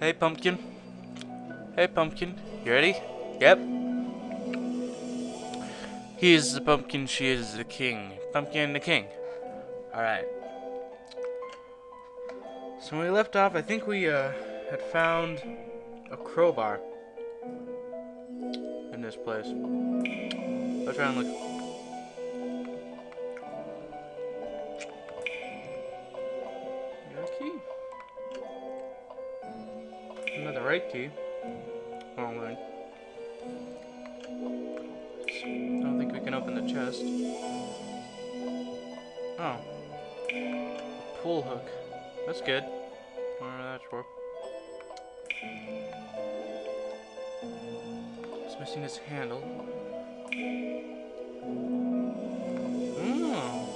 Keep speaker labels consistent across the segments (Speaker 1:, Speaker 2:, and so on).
Speaker 1: Hey, pumpkin. Hey, pumpkin. You ready? Yep. He is the pumpkin, she is the king. Pumpkin the king. Alright. So when we left off, I think we had found a crowbar in this place. Let's try and look. We got a key. Not the right key. Wrong one. I don't think we can open the chest. Oh. A pull hook. That's good. Whatever that's for. It's missing its handle. Oh.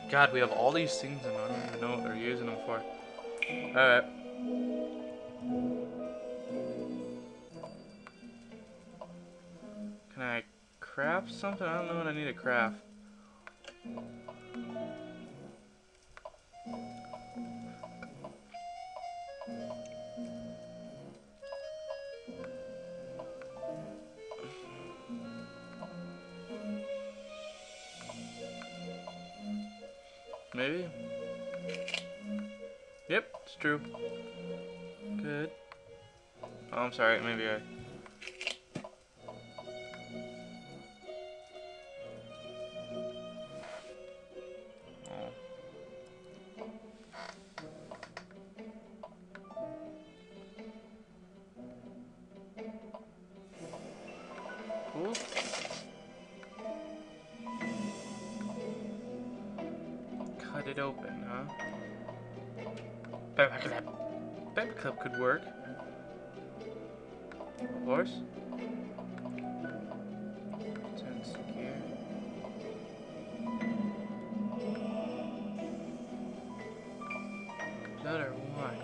Speaker 1: God, we have all these things and I don't even know what they're using them for. Alright. Can I craft something? I don't know what I need to craft. Maybe? Yep, it's true. Good. Oh, I'm sorry, maybe I... Oh. Cool. Cut it open, huh? Back clip could work. Of course. Tense gear. Is that or what?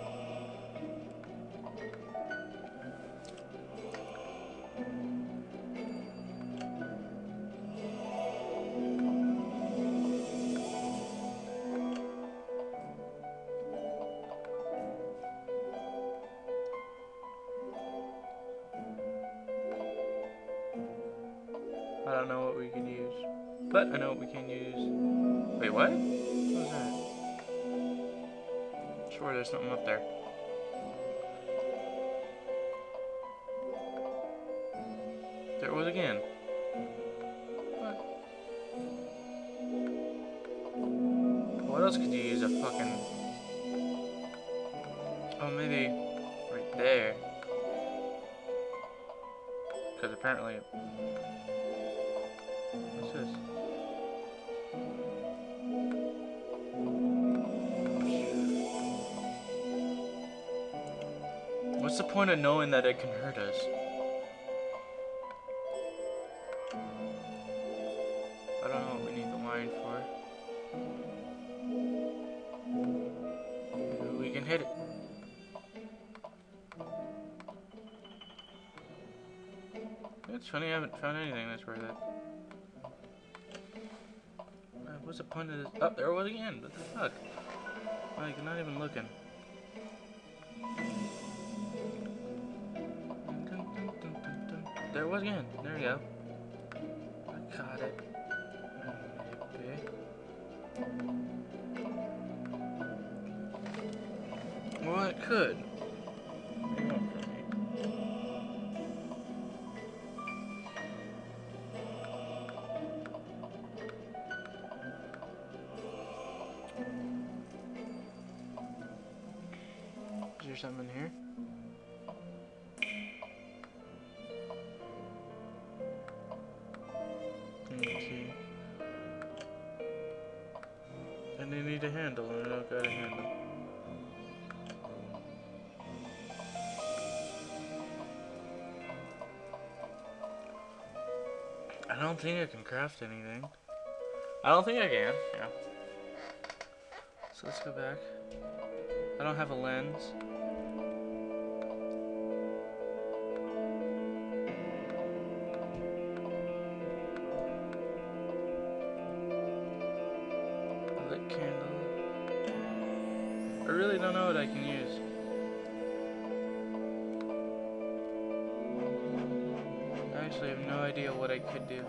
Speaker 1: I don't know what we can use. But I know what we can use. Wait, what? What was that? I'm sure there's something up there. There it was again. What? What else could you use a fucking... Oh, maybe right there. Because apparently... What's this? What's the point of knowing that it can hurt us? I don't know what we need the line for. Maybe we can hit it. It's funny, I haven't found anything that's worth it. What's the point of this? Oh, there it was again. What the fuck? Like, not even looking. There it was again. There we go. I got it. Maybe. Well, it could. Is there something in here? Let's see. And they need a handle, and I don't got a handle. I don't think I can craft anything. I don't think I can. Yeah. So let's go back. I don't have a lens. Candle. I really don't know what I can use. I actually have no idea what I could do.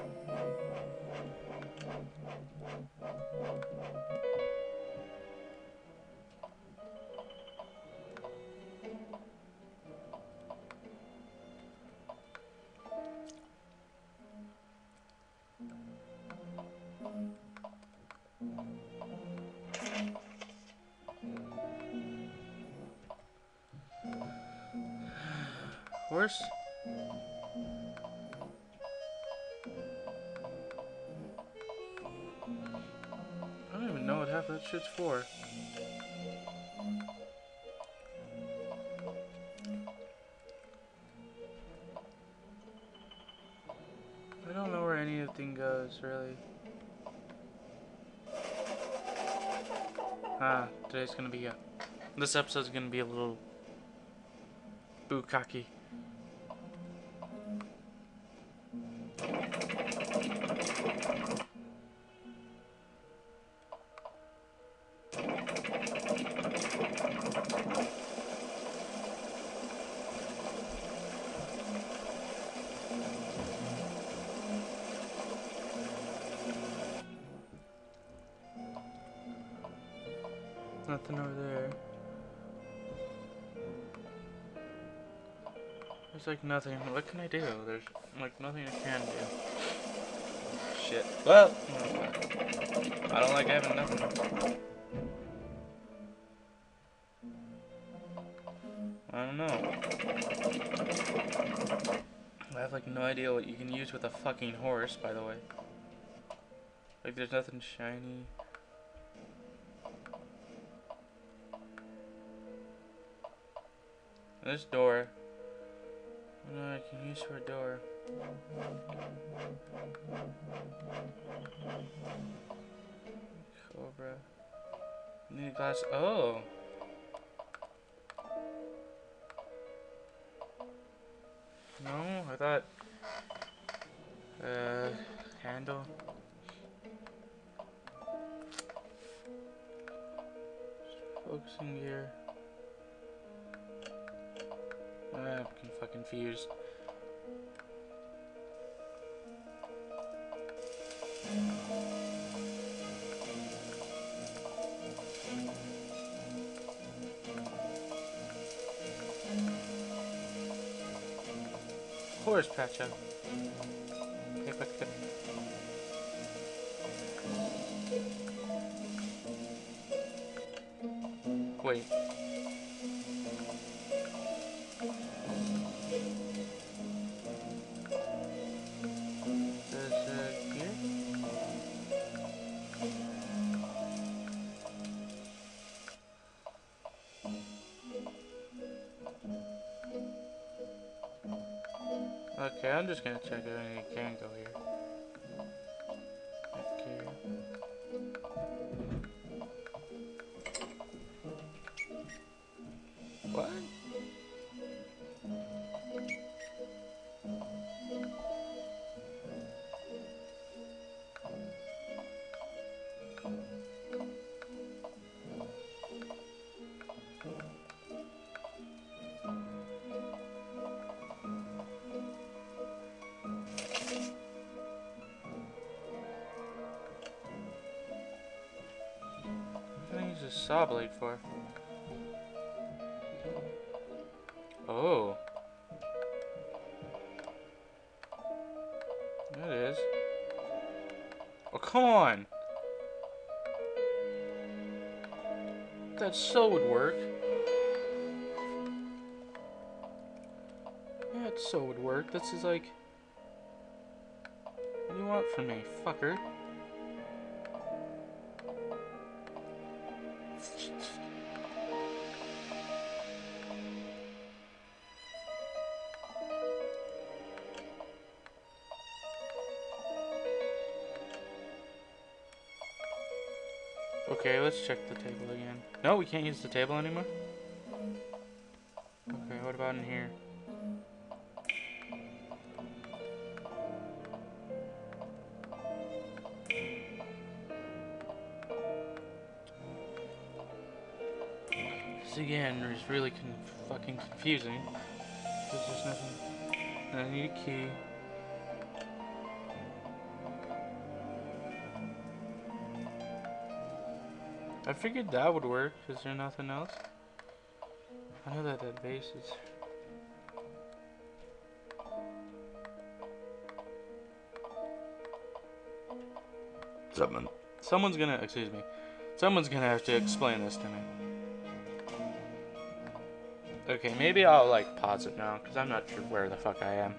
Speaker 1: Horse? I don't even know what half that shit's for. I don't know where anything goes, really. Today's gonna be this episode's gonna be a little bukkake. Nothing over there. There's like nothing. What can I do? There's like nothing I can do. Shit. Well, I don't like having nothing. I don't know. I have like no idea what you can use with a fucking horse, by the way. Like there's nothing shiny. This door. No, I can use for a door. Cobra. Need a glass. Oh. No, I thought. Handle. Focusing gear. I'm fucking confused. Horse patcha. Okay, but good. Wait. Okay, I'm just gonna check if any can go here. Okay. What? What can I use a saw blade for? Oh. There it is. Oh, come on! That so would work. Yeah, it so would work. This is like... What do you want from me, fucker? Okay, let's check the table again. No, we can't use the table anymore? Okay, what about in here? This again is really fucking confusing. There's just nothing. I need a key. I figured that would work. Is there nothing else? I know that vase is. Someone's gonna, excuse me. Someone's gonna have to explain this to me. Okay, maybe I'll like pause it now because I'm not sure where the fuck I am.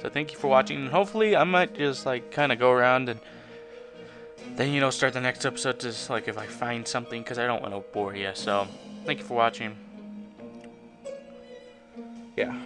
Speaker 1: So thank you for watching, and hopefully I might just like kind of go around and then, you know, start the next episode just like if I find something, because I don't want to bore you. So thank you for watching. Yeah.